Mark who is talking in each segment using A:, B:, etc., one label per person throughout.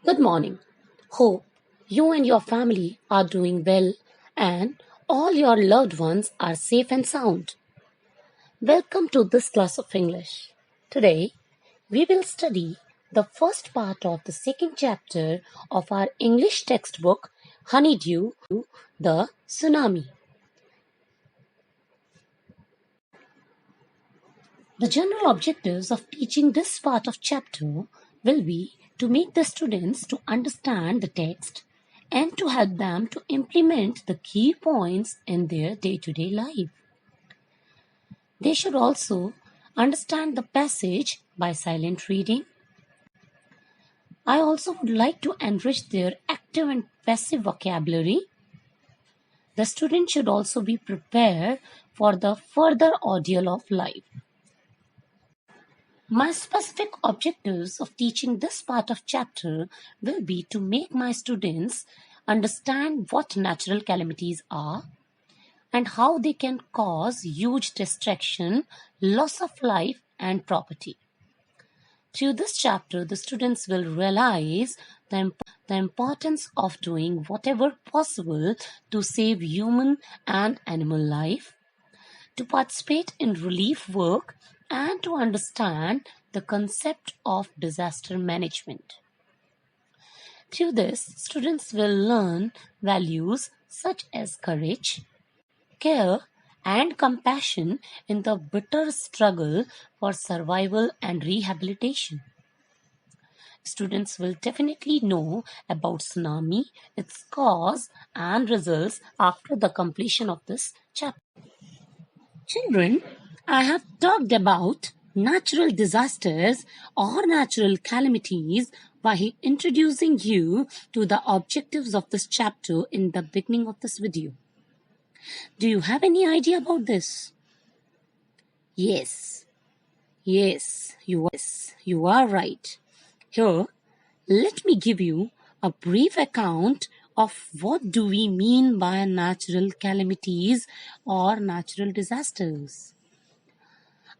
A: Good morning. Hope you and your family are doing well and all your loved ones are safe and sound. Welcome to this class of English. Today, we will study the first part of the second chapter of our English textbook, Honeydew, the Tsunami. The general objectives of teaching this part of chapter will be to make the students to understand the text and to help them to implement the key points in their day-to-day life. They should also understand the passage by silent reading. I also would like to enrich their active and passive vocabulary. The student should also be prepared for the further ordeal of life. My specific objectives of teaching this part of chapter will be to make my students understand what natural calamities are and how they can cause huge destruction, loss of life and property. Through this chapter, the students will realize the importance of doing whatever possible to save human and animal life, to participate in relief work, and to understand the concept of disaster management. Through this, students will learn values such as courage, care, and compassion in the bitter struggle for survival and rehabilitation. Students will definitely know about tsunami, its cause, and results after the completion of this chapter. Children, I have talked about natural disasters or natural calamities by introducing you to the objectives of this chapter in the beginning of this video. Do you have any idea about this? Yes, you are right. Here, let me give you a brief account of what do we mean by natural calamities or natural disasters.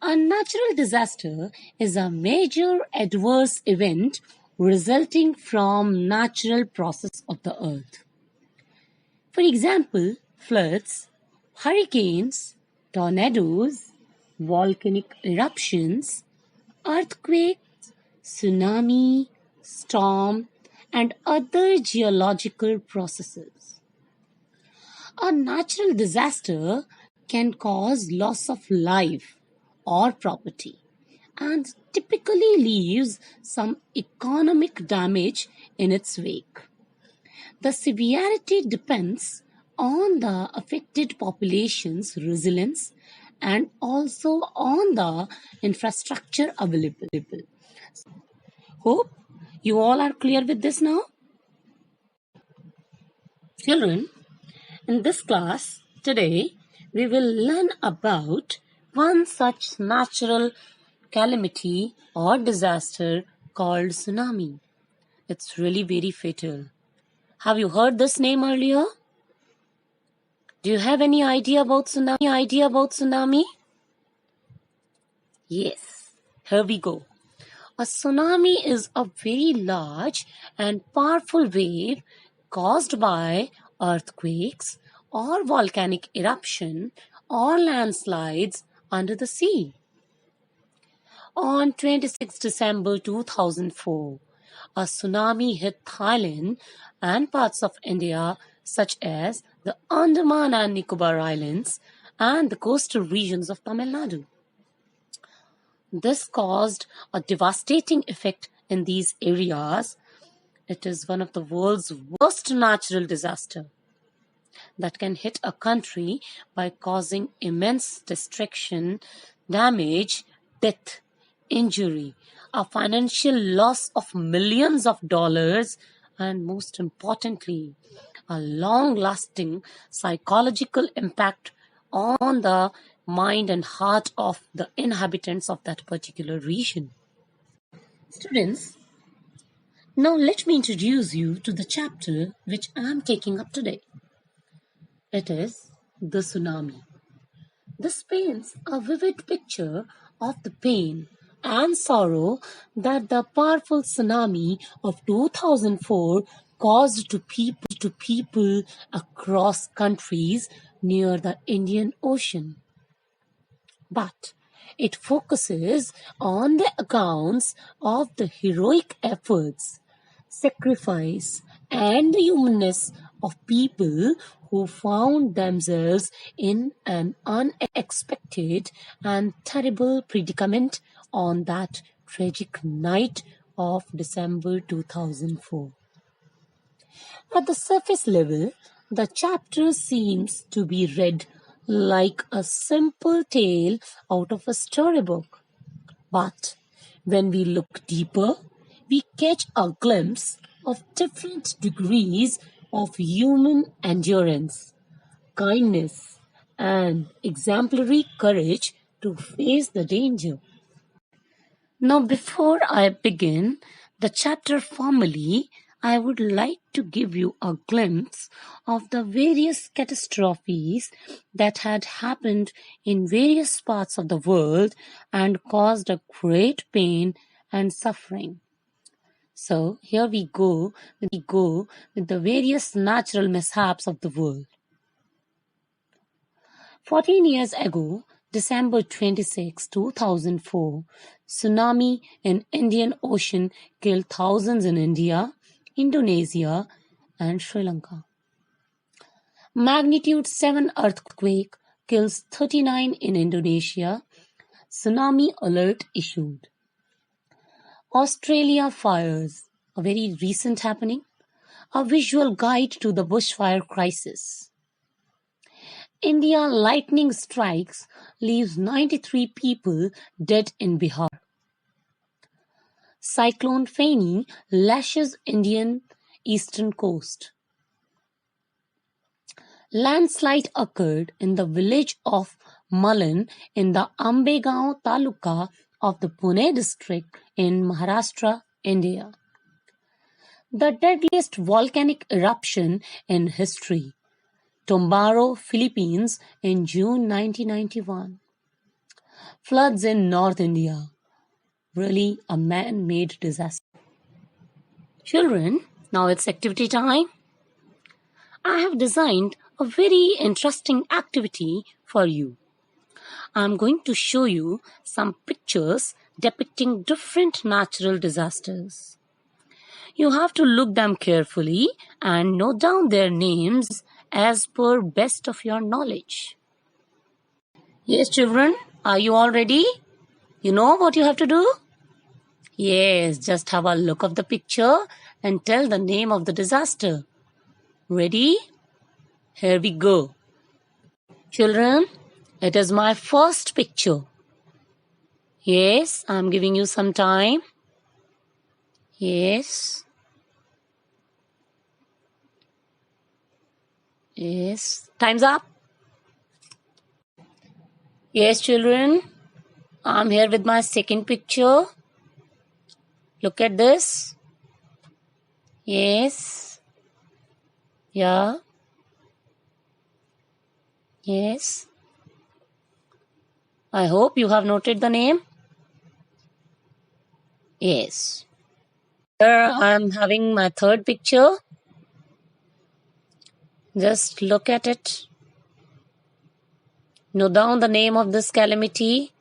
A: A natural disaster is a major adverse event resulting from natural process of the earth. For example, floods, hurricanes, tornadoes, volcanic eruptions, earthquakes, tsunami, storm, and other geological processes. A natural disaster can cause loss of life or property and typically leaves some economic damage in its wake. The severity depends on the affected population's resilience and also on the infrastructure available. Hope you all are clear with this now? Children, in this class today, we will learn about one such natural calamity or disaster called tsunami. It's really very fatal. Have you heard this name earlier? Do you have any idea about tsunami? Yes, here we go. A tsunami is a very large and powerful wave caused by earthquakes or volcanic eruption or landslides under the sea. On 26 December 2004, a tsunami hit Thailand and parts of India such as the Andaman and Nicobar Islands and the coastal regions of Tamil Nadu. This caused a devastating effect in these areas. It is one of the world's worst natural disasters that can hit a country by causing immense destruction, damage, death, injury, a financial loss of millions of dollars, and most importantly, a long-lasting psychological impact on the mind and heart of the inhabitants of that particular region. Students, now let me introduce you to the chapter which I am taking up today. It is the tsunami. This paints a vivid picture of the pain, and sorrow that the powerful tsunami of 2004 caused to people across countries near the Indian Ocean. But it focuses on the accounts of the heroic efforts, sacrifice, and the humanness of people who found themselves in an unexpected and terrible predicament on that tragic night of December 2004. At the surface level, the chapter seems to be read like a simple tale out of a storybook. But when we look deeper, we catch a glimpse of different degrees of human endurance, kindness, and exemplary courage to face the danger. Now, before I begin the chapter formally, I would like to give you a glimpse of the various catastrophes that had happened in various parts of the world and caused a great pain and suffering. So, here we go with the various natural mishaps of the world. 14 years ago, December 26, 2004, tsunami in Indian Ocean killed thousands in India, Indonesia, and Sri Lanka. Magnitude 7 earthquake kills 39 in Indonesia. Tsunami alert issued. Australia fires, a very recent happening. A visual guide to the bushfire crisis. India lightning strikes leaves 93 people dead in Bihar. Cyclone Fani lashes Indian eastern coast. Landslide occurred in the village of Malan in the Ambegaon Taluka of the Pune district in Maharashtra, India. The deadliest volcanic eruption in history. Tumbaro, Philippines in June 1991. Floods in North India. Really a man-made disaster. Children, now it's activity time. I have designed a very interesting activity for you. I'm going to show you some pictures depicting different natural disasters. You have to look them carefully and note down their names as per best of your knowledge. Yes, children, are you all ready? You know what you have to do? Yes, just have a look of the picture and tell the name of the disaster. Ready? Here we go. Children, it is my first picture. Yes, I'm giving you some time. Yes. Yes. Time's up. Yes, children. I'm here with my second picture. Look at this. Yes. Yeah. Yes. I hope you have noted the name. Yes. Here I'm having my third picture. Just look at it. Note down the name of this calamity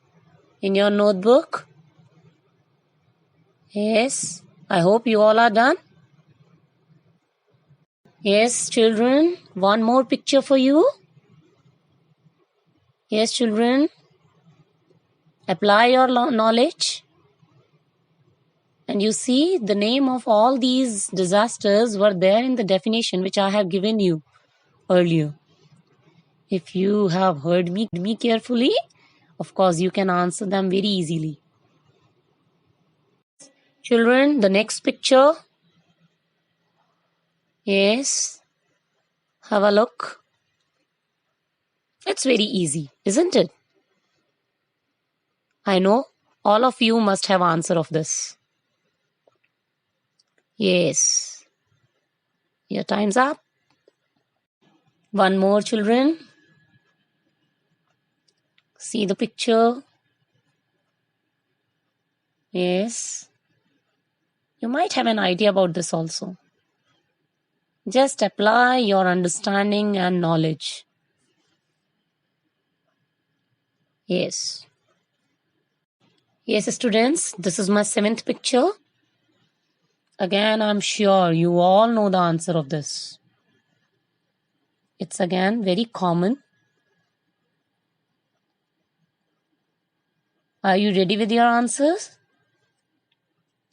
A: in your notebook. Yes. I hope you all are done. Yes, children. One more picture for you. Yes, children. Apply your knowledge. And you see the name of all these disasters were there in the definition which I have given you earlier. If you have heard me carefully, of course you can answer them very easily. Children, the next picture. Yes. Have a look. It's very easy, isn't it? I know all of you must have answer of this. Yes. Your time's up. One more, children. See the picture. Yes. You might have an idea about this also. Just apply your understanding and knowledge. Yes. Yes, students, this is my 7th picture. Again, I'm sure you all know the answer of this. It's again very common. Are you ready with your answers?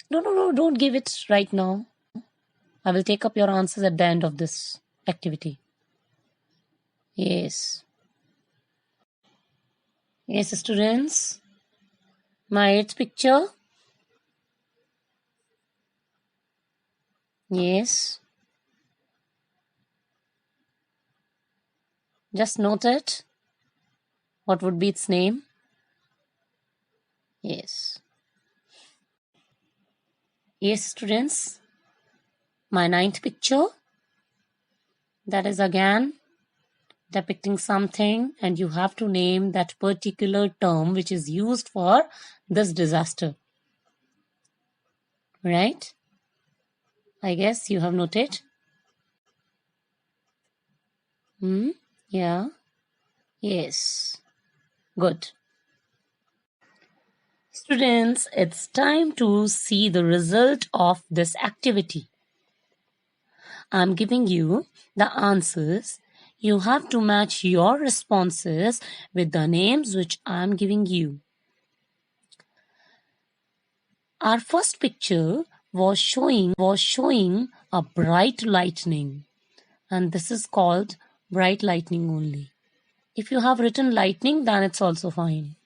A: No, don't give it right now. I will take up your answers at the end of this activity. Yes. Yes, students. My 8th picture. Yes. Just note it. What would be its name? Yes. Yes, students. My 9th picture. That is again depicting something, and you have to name that particular term which is used for this disaster. Right? I guess you have noted. Yeah. Yes. Good. Students, it's time to see the result of this activity. I'm giving you the answers. You have to match your responses with the names which I'm giving you. Our first picture was showing a bright lightning, and this is called bright lightning only. If you have written lightning, then it's also fine.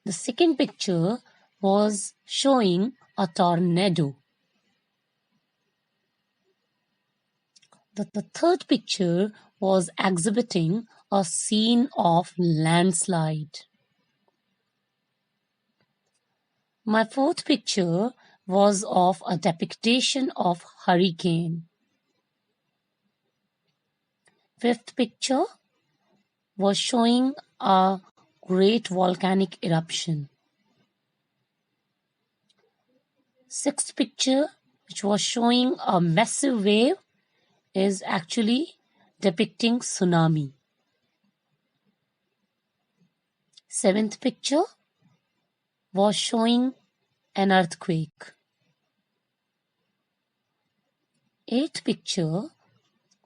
A: The second picture was showing a tornado. The third picture was exhibiting a scene of landslide. My fourth picture was of a depiction of hurricane. Fifth picture was showing a great volcanic eruption. Sixth picture, which was showing a massive wave, is actually depicting tsunami. Seventh picture was showing an earthquake. Eighth picture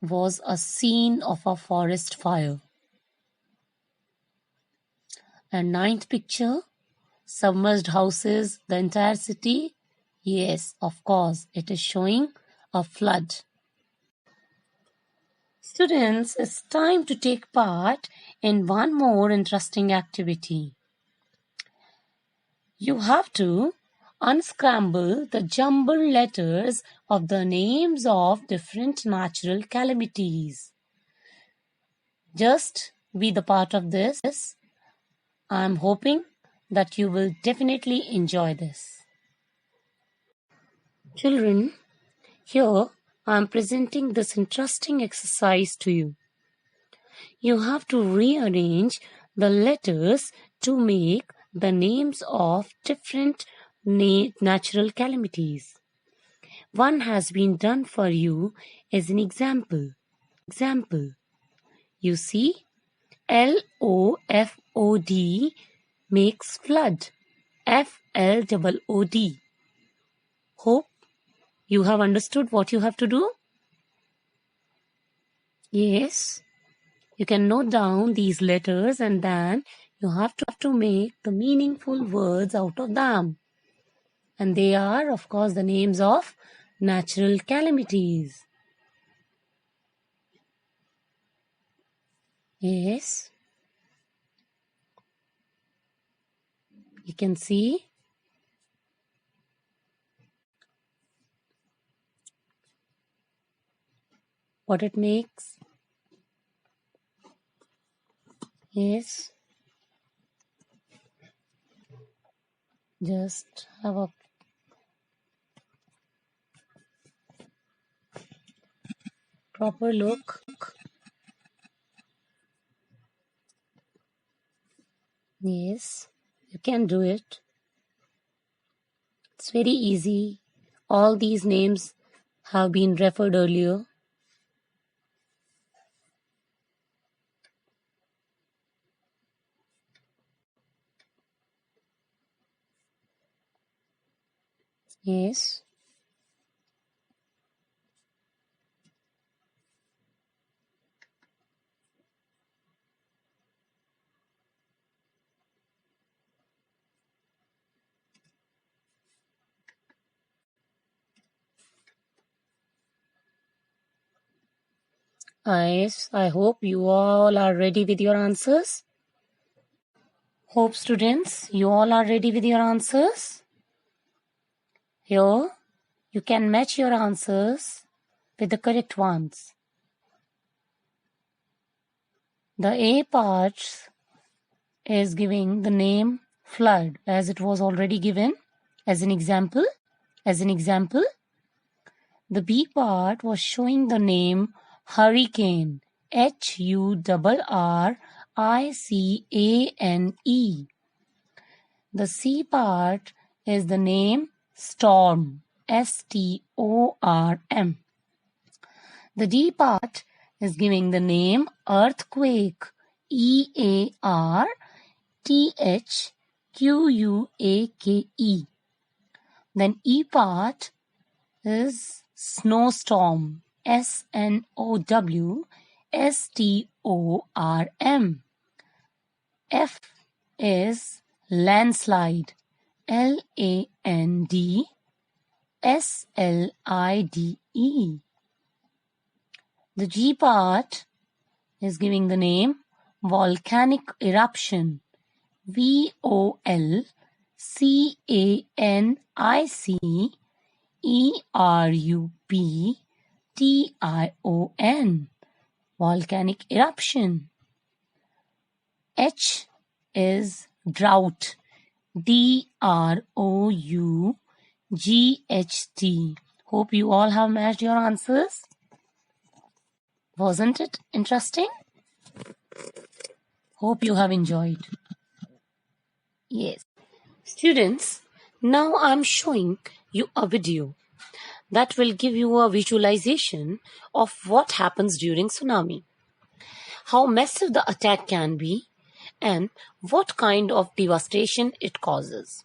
A: was a scene of a forest fire. And ninth picture, submerged houses, the entire city. Yes, of course, it is showing a flood. Students, it's time to take part in one more interesting activity. You have to unscramble the jumbled letters of the names of different natural calamities. Just be the part of this. I'm hoping that you will definitely enjoy this. Children, here I am presenting this interesting exercise to you. You have to rearrange the letters to make the names of different natural calamities. One has been done for you as an example. You see, LOFOD makes flood. FLOOD. Hope you have understood what you have to do? Yes. You can note down these letters and then you have to make the meaningful words out of them. And they are, of course, the names of natural calamities. Yes. You can see. What it makes. Yes. Just have a proper look. Yes. You can do it. It's very easy. All these names have been referred earlier. Yes. Yes, I hope you all are ready with your answers. Hope students, you all are ready with your answers. Here, you can match your answers with the correct ones. The A part is giving the name flood as it was already given as an example. The B part was showing the name hurricane, Hurricane. The C part is the name storm, Storm. The D part is giving the name earthquake, Earthquake. Then E part is snowstorm, Snowstorm. F is landslide, Landslide. The G part is giving the name volcanic eruption, Volcaniceruption, volcanic eruption. H is drought, Drought. Hope you all have matched your answers. Wasn't it interesting? Hope you have enjoyed. Yes. Students, now I'm showing you a video that will give you a visualization of what happens during tsunami, how massive the attack can be, and what kind of devastation it causes.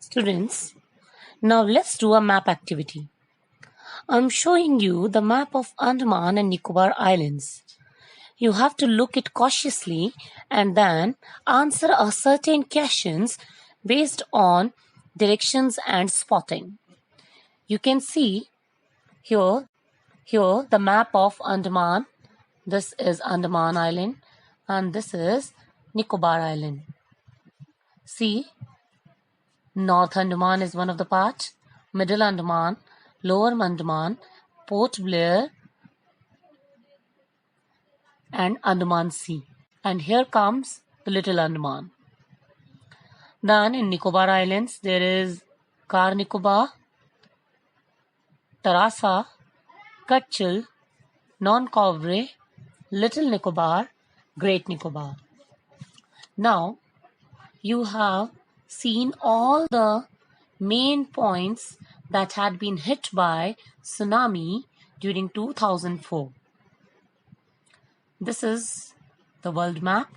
A: Students, now let's do a map activity. I'm showing you the map of Andaman and Nicobar Islands. You have to look it cautiously and then answer a certain questions based on directions and spotting. You can see here the map of Andaman. This is Andaman Island and this is Nicobar Island. See, North Andaman is one of the parts, Middle Andaman, Lower Andaman, Port Blair and Andaman Sea. And here comes the Little Andaman. Then in Nicobar Islands there is Car Nicobar, Tarasa, Kutchal, Non-Covre, Little Nicobar, Great Nicobar. Now you have seen all the main points that had been hit by tsunami during 2004. This is the world map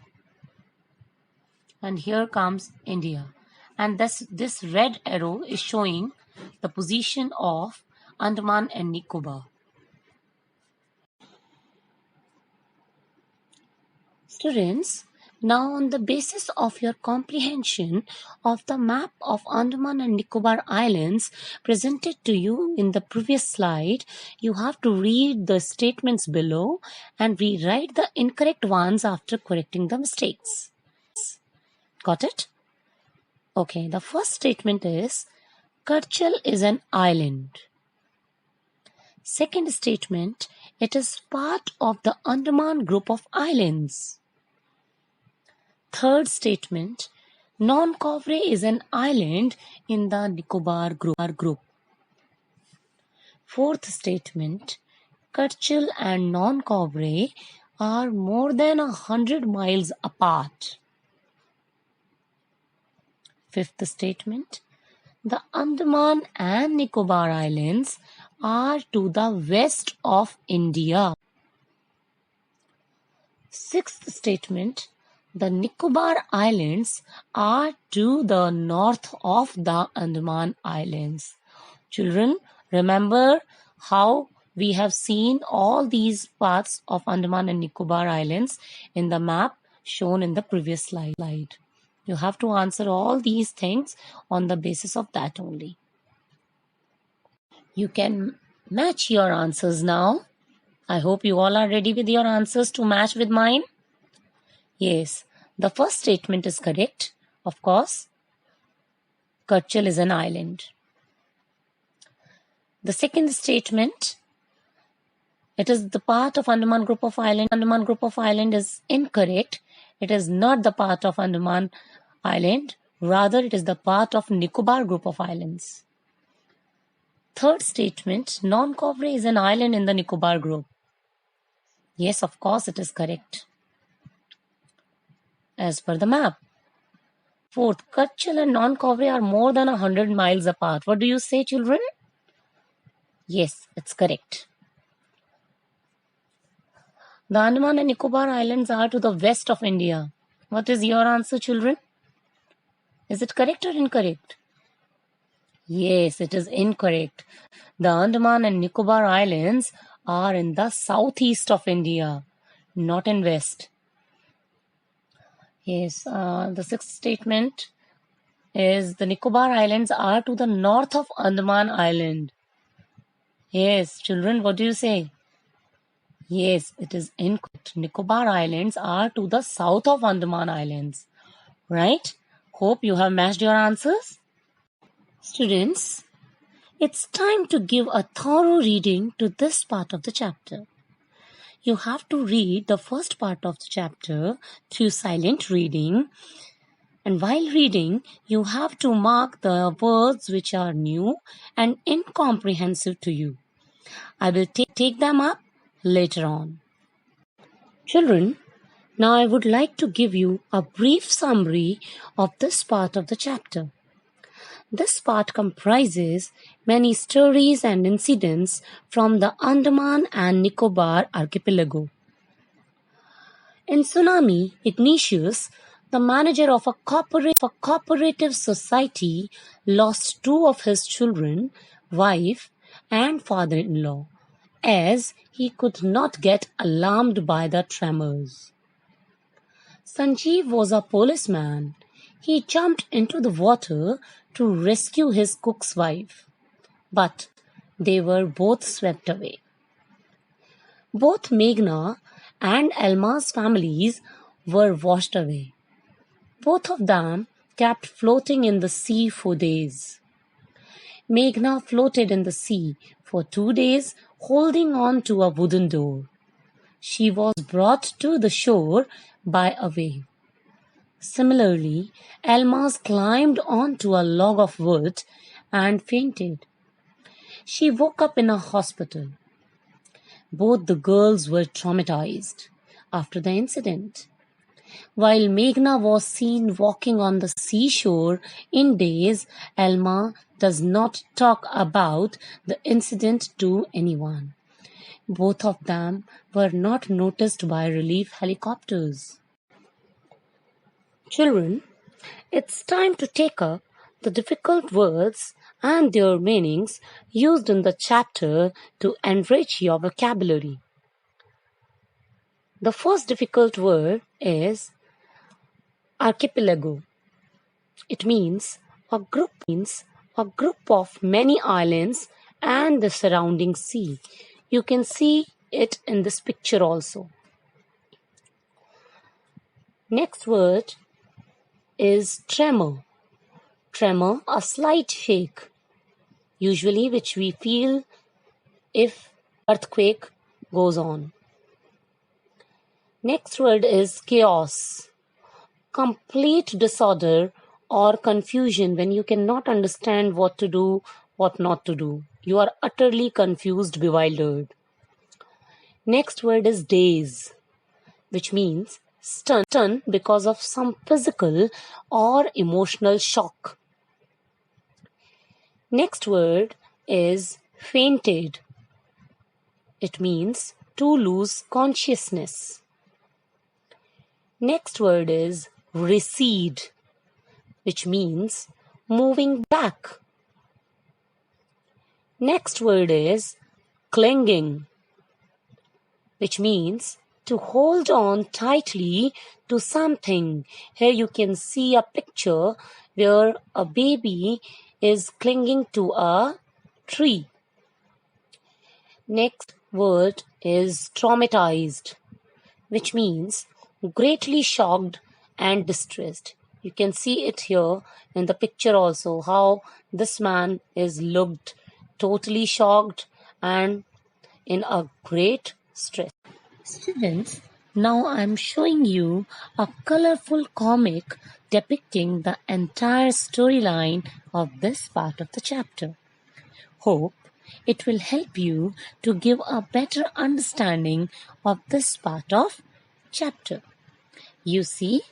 A: and here comes India, and this red arrow is showing the position of Andaman and Nicobar. Students, now on the basis of your comprehension of the map of Andaman and Nicobar Islands presented to you in the previous slide, you have to read the statements below and rewrite the incorrect ones after correcting the mistakes. Got it? Okay, the first statement is Kutchal is an island. Second statement, it is part of the Andaman group of islands. Third statement, Non-Covre is an island in the Nicobar group. Fourth statement, Kutchal and Non-Covre are more than 100 miles apart. Fifth statement, the Andaman and Nicobar Islands are to the west of India. Sixth statement, the Nicobar Islands are to the north of the Andaman Islands. Children, remember how we have seen all these parts of Andaman and Nicobar Islands in the map shown in the previous slide. You have to answer all these things on the basis of that only. You can match your answers now. I hope you all are ready with your answers to match with mine. Yes, the first statement is correct. Of course, Kutchal is an island. The second statement, it is the part of Andaman group of island. Andaman group of island is incorrect. It is not the part of Andaman Island. Rather, it is the part of Nicobar group of islands. Third statement, Non-Covre is an island in the Nicobar group. Yes, of course, it is correct as per the map. Fourth, Kutchal and Non-Covre are more than 100 miles apart. What do you say, children? Yes, it's correct. The Andaman and Nicobar Islands are to the west of India. What is your answer, children? Is it correct or incorrect? Yes, it is incorrect. The Andaman and Nicobar Islands are in the southeast of India, not in west. Yes, the sixth statement is the Nicobar Islands are to the north of Andaman Island. Yes, children, what do you say? Yes, it is incorrect. Nicobar Islands are to the south of Andaman Islands. Right? Hope you have matched your answers. Students, it's time to give a thorough reading to this part of the chapter. You have to read the first part of the chapter through silent reading. And while reading, you have to mark the words which are new and incomprehensive to you. I will take them up later on. Children, now I would like to give you a brief summary of this part of the chapter. This part comprises many stories and incidents from the Andaman and Nicobar archipelago. In Tsunami, Ignatius, The manager of a cooperative society lost two of his children, wife and father-in-law, as he could not get alarmed by the tremors. Sanjeev was a policeman. He jumped into the water to rescue his cook's wife, but they were both swept away. Both Meghna and Alma's families were washed away. Both of them kept floating in the sea for days. Meghna floated in the sea for 2 days, holding on to a wooden door. She was brought to the shore by a wave. Similarly, Alma climbed onto a log of wood and fainted. She woke up in a hospital. Both the girls were traumatized after the incident. While Meghna was seen walking on the seashore in days, Alma does not talk about the incident to anyone. Both of them were not noticed by relief helicopters. Children, it's time to take up the difficult words and their meanings used in the chapter to enrich your vocabulary. The first difficult word is archipelago. It means a group of many islands and the surrounding sea. You can see it in this picture also. Next word is tremor. Tremor, a slight shake, usually which we feel if earthquake goes on. Next word is chaos. Complete disorder or confusion when you cannot understand what to do, what not to do. You are utterly confused, bewildered. Next word is daze, which means stunned because of some physical or emotional shock. Next word is fainted. It means to lose consciousness. Next word is recede, which means moving back. Next word is clinging, which means to hold on tightly to something. Here you can see a picture where a baby is clinging to a tree. Next word is traumatized, which means greatly shocked and distressed. You can see it here in the picture also, how this man is looked totally shocked and in a great stress. Students, now I am showing you a colorful comic depicting the entire storyline of this part of the chapter. Hope it will help you to give a better understanding of this part of chapter. You see,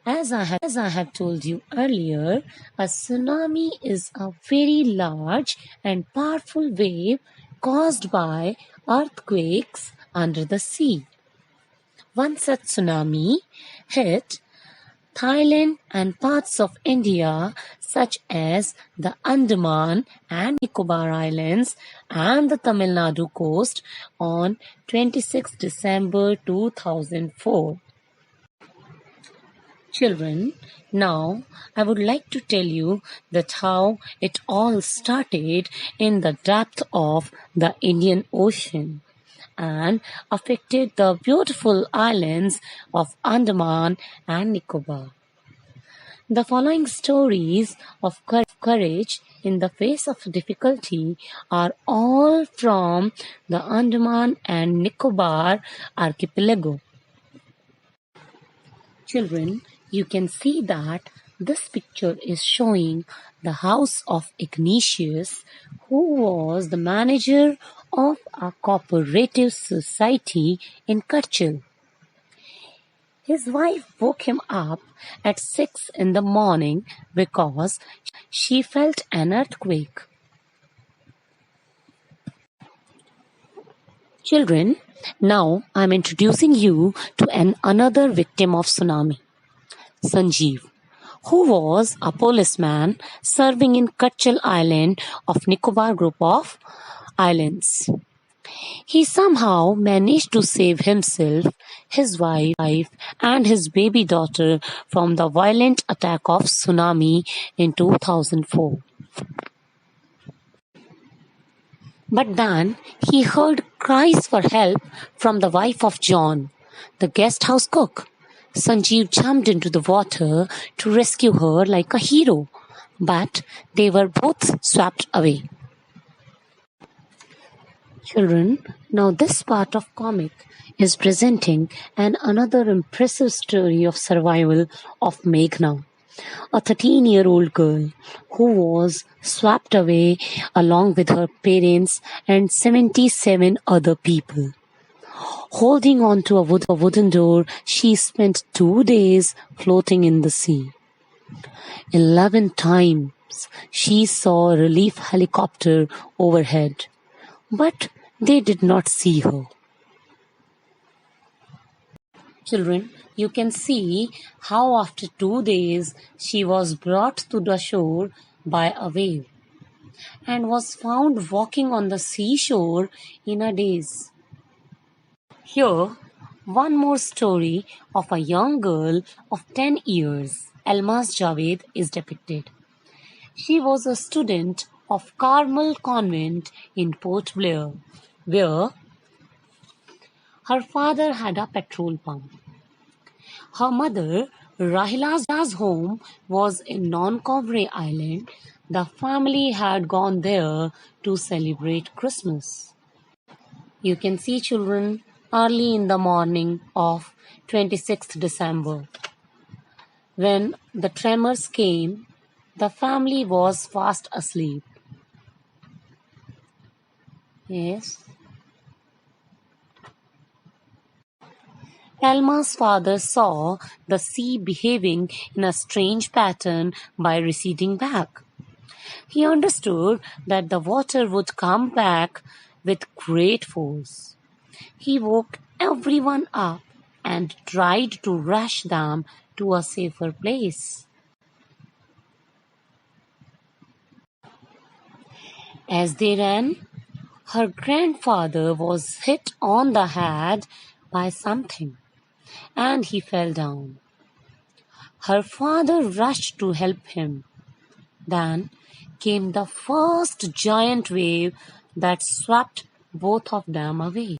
A: as I have told you earlier, a tsunami is a very large and powerful wave caused by earthquakes under the sea. One such tsunami hit Thailand and parts of India such as the Andaman and Nicobar Islands and the Tamil Nadu coast on 26 December 2004. Children, now I would like to tell you that how it all started in the depth of the Indian Ocean and affected the beautiful islands of Andaman and Nicobar. The following stories of courage in the face of difficulty are all from the Andaman and Nicobar archipelago. Children, you can see that this picture is showing the house of Ignatius, who was the manager of a cooperative society in Karchal. His wife woke him up at 6 in the morning because she felt an earthquake. Children, now I am introducing you to another victim of tsunami. Sanjeev, who was a policeman serving in Kachal Island of Nicobar group of islands. He somehow managed to save himself, his wife, and his baby daughter from the violent attack of Tsunami in 2004. But then he heard cries for help from the wife of John, the guest house cook. Sanjeev jumped into the water to rescue her like a hero, but they were both swept away. Children, now this part of comic is presenting another impressive story of survival of Meghna, a 13-year-old girl who was swept away along with her parents and 77 other people. Holding on to a wooden door, she spent 2 days floating in the sea. 11 times she saw a relief helicopter overhead, but they did not see her. Children, you can see how after 2 days she was brought to the shore by a wave and was found walking on the seashore in a daze. Here, one more story of a young girl of 10 years, Almaz Javed, is depicted. She was a student of Carmel Convent in Port Blair, where her father had a petrol pump. Her mother, Rahila's home was in Non-Kovre Island. The family had gone there to celebrate Christmas. You can see, children, early in the morning of 26th December. When the tremors came, the family was fast asleep. Yes. Alma's father saw the sea behaving in a strange pattern by receding back. He understood that the water would come back with great force. He woke everyone up and tried to rush them to a safer place. As they ran, her grandfather was hit on the head by something, and he fell down. Her father rushed to help him. Then came the first giant wave that swept both of them away.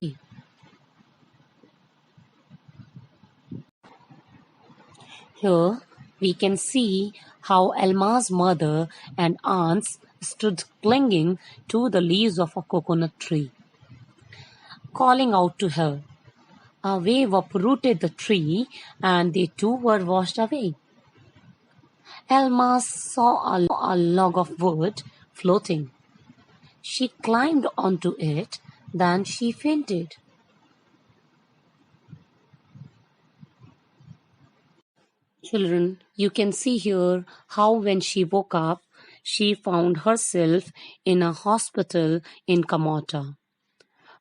A: Here we can see how Elma's mother and aunts stood clinging to the leaves of a coconut tree, calling out to her. A wave uprooted the tree and they too were washed away. Elma saw a log of wood floating. She climbed onto it, then she fainted. Children, you can see here how when she woke up, she found herself in a hospital in Kamota.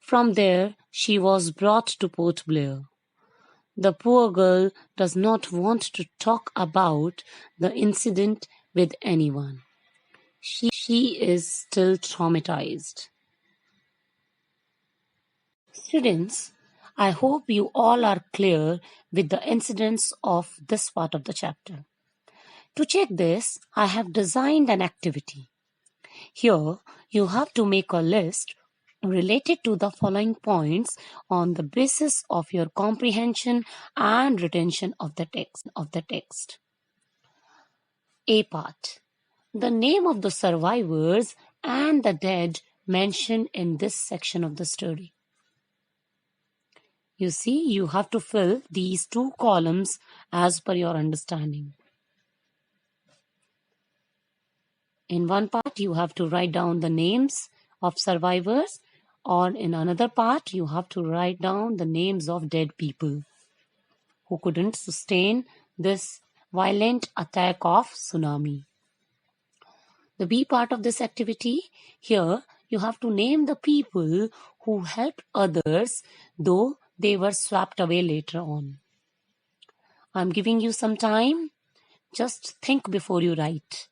A: From there, she was brought to Port Blair. The poor girl does not want to talk about the incident with anyone. She is still traumatized. Students, I hope you all are clear with the incidents of this part of the chapter. To check this, I have designed an activity. Here, you have to make a list related to the following points on the basis of your comprehension and retention of the text. A part. The name of the survivors and the dead mentioned in this section of the story. You see, you have to fill these 2 columns as per your understanding. In one part, you have to write down the names of survivors, or in another part, you have to write down the names of dead people who couldn't sustain this violent attack of tsunami. The B part of this activity, here you have to name the people who helped others, though they were swept away later on. I'm giving you some time. Just think before you write.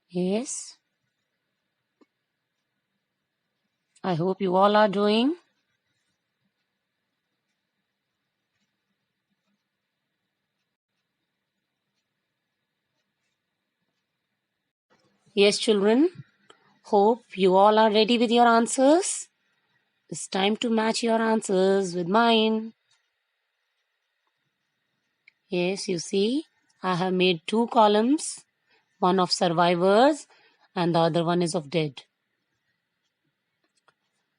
A: Yes. I hope you all are doing. Yes, children. Hope you all are ready with your answers. It's time to match your answers with mine. Yes, you see, I have made 2 columns, one of survivors and the other one is of dead.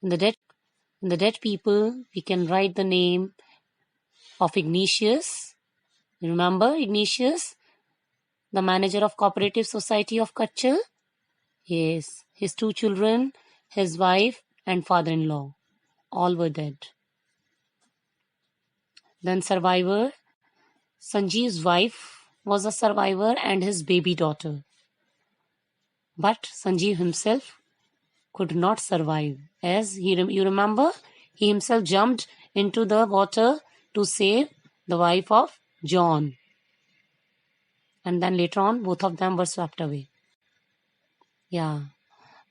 A: In the dead people, we can write the name of Ignatius. You remember Ignatius, the manager of Cooperative Society of Kutchal? Yes, his 2 children, his wife and father-in-law, all were dead. Then survivor, Sanjeev's wife was a survivor and his baby daughter. But Sanjeev himself could not survive. As you remember, he himself jumped into the water to save the wife of John. And then later on, both of them were swept away. Yeah.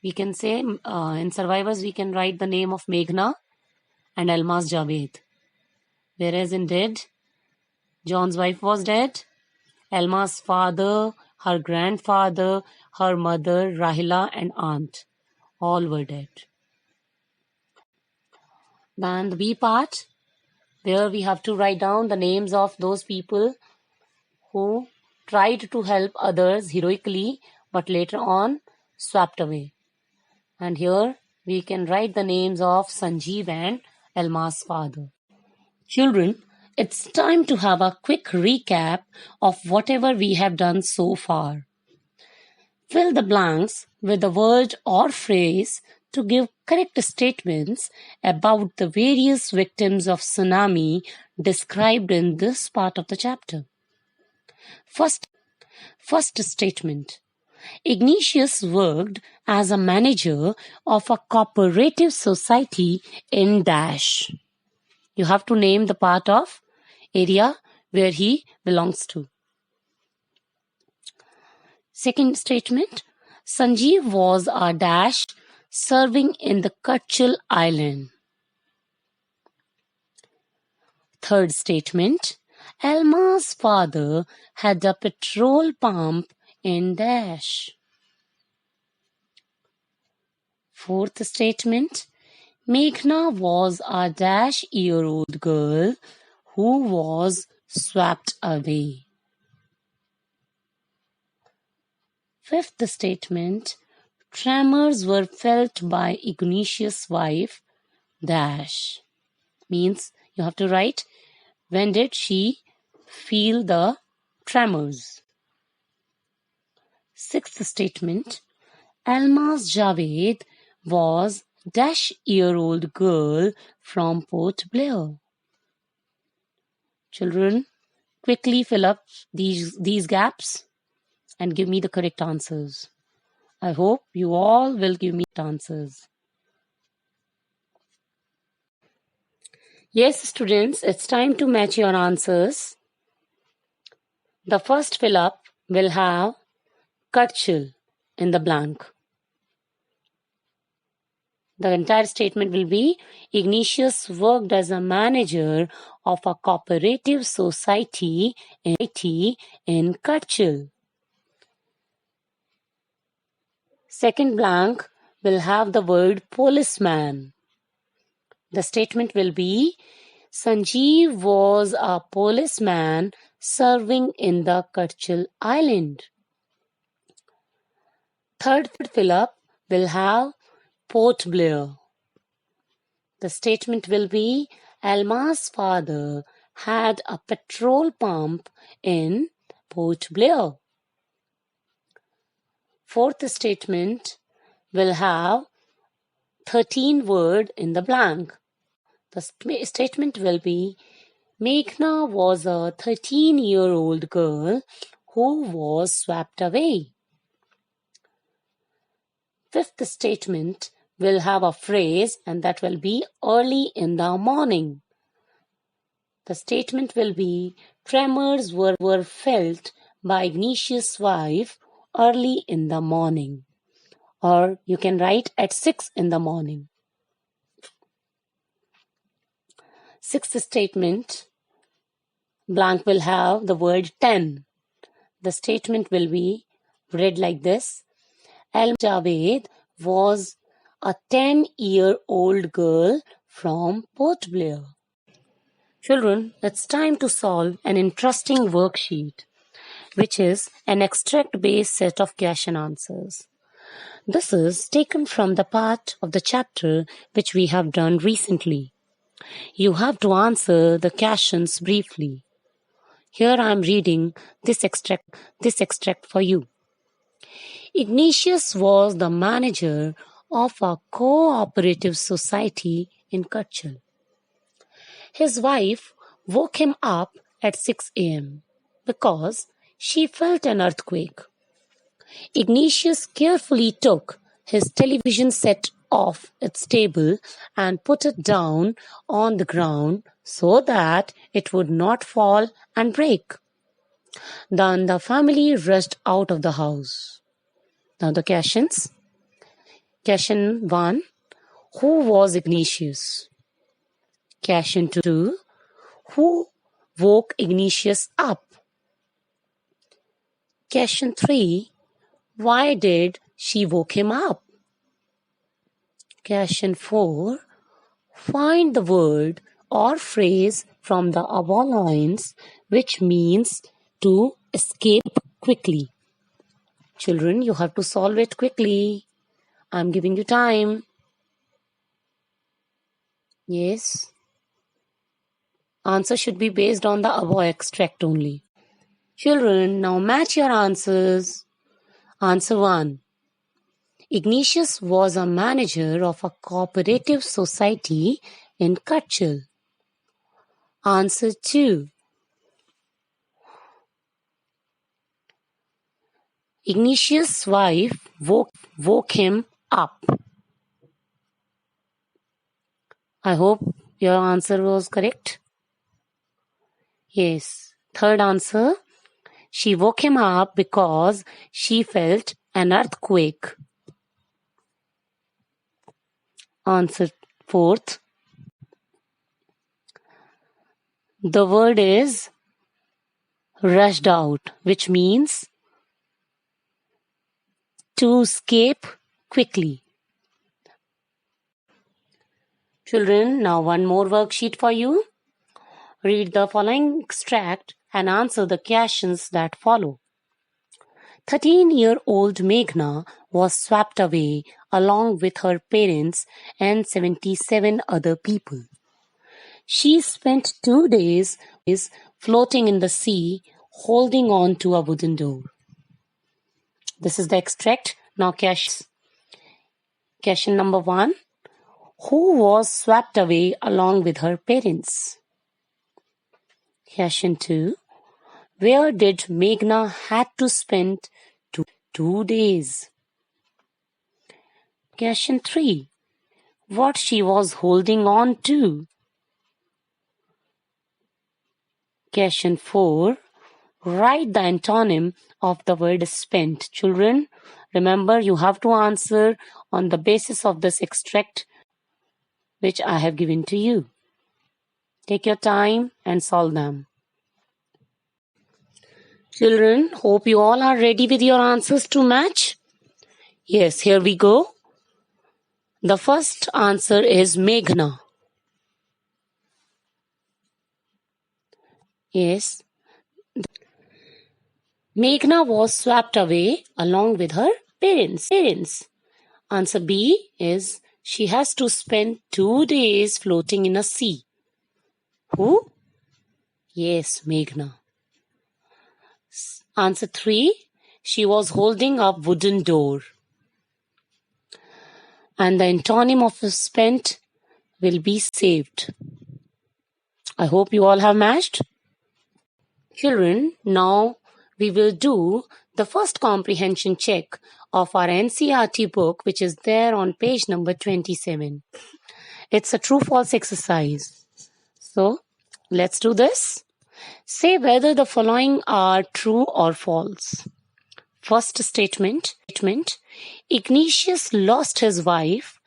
A: We can say in survivors, we can write the name of Meghna and Almas Javed. Whereas in dead, John's wife was dead. Alma's father, her grandfather, her mother, Rahila and aunt, all were dead. Then the B part, where we have to write down the names of those people who tried to help others heroically but later on swept away. And here we can write the names of Sanjeev and Alma's father. Children, it's time to have a quick recap of whatever we have done so far. Fill the blanks with a word or phrase to give correct statements about the various victims of tsunami described in this part of the chapter. First statement. Ignatius worked as a manager of a cooperative society in Dash. You have to name the part of area where he belongs to. Second statement. Sanjeev was a Dash serving in the Kutchal Island. Third statement. Alma's father had a petrol pump in Dash. Fourth statement. Meghna was a Dash-year-old girl who was swept away. Fifth statement. Tremors were felt by Ignatius' wife, Dash. Means you have to write, when did she feel the tremors? Sixth statement. Almas Javed was Dash-year-old girl from Port Blair. Children, quickly fill up these gaps and give me the correct answers. I hope you all will give me answers. Yes, students, it's time to match your answers. The first fill up will have Kutchal in the blank. The entire statement will be Ignatius worked as a manager of a cooperative society in Kutchal. Second blank will have the word policeman. The statement will be Sanjeev was a policeman serving in the Kutchal Island. Third fill-up will have Port Blair. The statement will be Alma's father had a petrol pump in Port Blair. Fourth statement will have 13 word in the blank. The statement will be Meghna was a 13-year-old girl who was swept away. Fifth statement will have a phrase and that will be early in the morning. The statement will be, tremors were felt by Ignatius' wife early in the morning. Or you can write at 6 in the morning. Sixth statement, blank will have the word 10. The statement will be read like this. Javed was a 10-year-old girl from Port Blair. Children, it's time to solve an interesting worksheet, which is an extract-based set of question answers. This is taken from the part of the chapter which we have done recently. You have to answer the questions briefly. Here I am reading this extract for you. Ignatius was the manager of a cooperative society in Kutchal. His wife woke him up at 6 a.m. because she felt an earthquake. Ignatius carefully took his television set off its table and put it down on the ground so that it would not fall and break. Then the family rushed out of the house. Now the questions. Question 1. Who was Ignatius? Question 2. Who woke Ignatius up? Question 3. Why did she woke him up? Question 4. Find the word or phrase from the above lines which means to escape quickly. Children, you have to solve it quickly. I'm giving you time. Yes. Answer should be based on the above extract only. Children, now match your answers. Answer 1. Ignatius was a manager of a cooperative society in Kutchal. Answer 2. Ignatius' wife woke him up. I hope your answer was correct. Yes. Third answer. She woke him up because she felt an earthquake. Answer 4th. The word is rushed out, which means to escape quickly. Children, now one more worksheet for you. Read the following extract and answer the questions that follow. 13-year-old Meghna was swept away along with her parents and 77 other people. She spent 2 days floating in the sea, holding on to a wooden door. This is the extract. Now question number 1. Who was swept away along with her parents? Question 2. Where did Meghna had to spend 2 days? Question 3. What she was holding on to? Question 4. Write the antonym of the word spent. Children, remember you have to answer on the basis of this extract which I have given to you. Take your time and solve them. Children, hope you all are ready with your answers to match. Yes, here we go. The first answer is Meghna. Yes. Meghna was swept away along with her parents. Answer B is she has to spend 2 days floating in a sea. Who? Yes, Meghna. Answer 3. She was holding a wooden door. And the antonym of spent will be saved. I hope you all have matched. Children, now we will do the first comprehension check of our NCERT book, which is there on page number 27. It's a true-false exercise. So, Let's do this. Say whether the following are true or false. First statement, Ignatius lost his wife,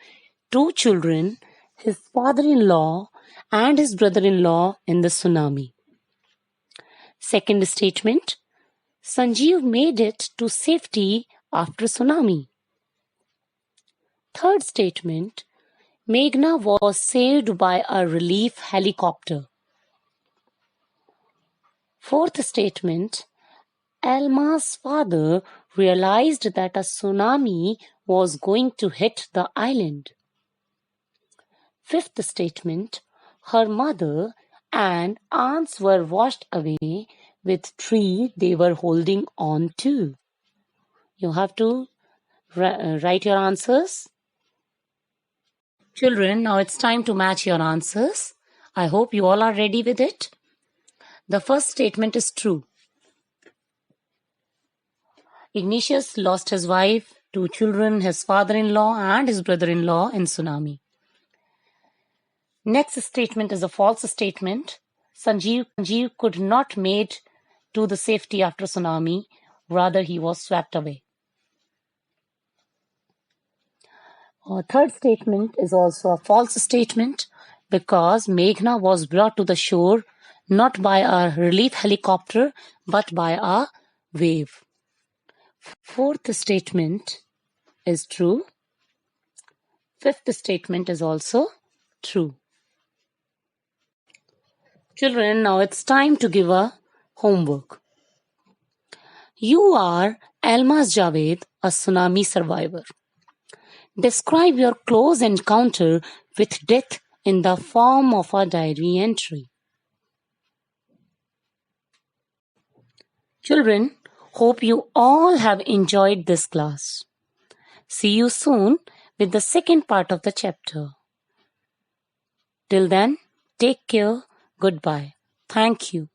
A: 2 children, his father-in-law and his brother-in-law in the tsunami. Second statement, Sanjeev made it to safety after tsunami. Third statement, Meghna was saved by a relief helicopter. Fourth statement, Alma's father realized that a tsunami was going to hit the island. Fifth statement, her mother and aunts were washed away with tree they were holding on to. You have to write your answers. Children, now it's time to match your answers. I hope you all are ready with it. The first statement is true. Ignatius lost his wife, 2 children, his father-in-law and his brother-in-law in tsunami. Next statement is a false statement. Sanjeev could not make to the safety after tsunami. Rather, he was swept away. Our third statement is also a false statement because Meghna was brought to the shore not by a relief helicopter but by a wave. Fourth statement is true. Fifth statement is also true. Children, now it's time to give a homework. You are Almaz Javed, a tsunami survivor. Describe your close encounter with death in the form of a diary entry. Children, hope you all have enjoyed this class. See you soon with the second part of the chapter. Till then, take care. Goodbye. Thank you.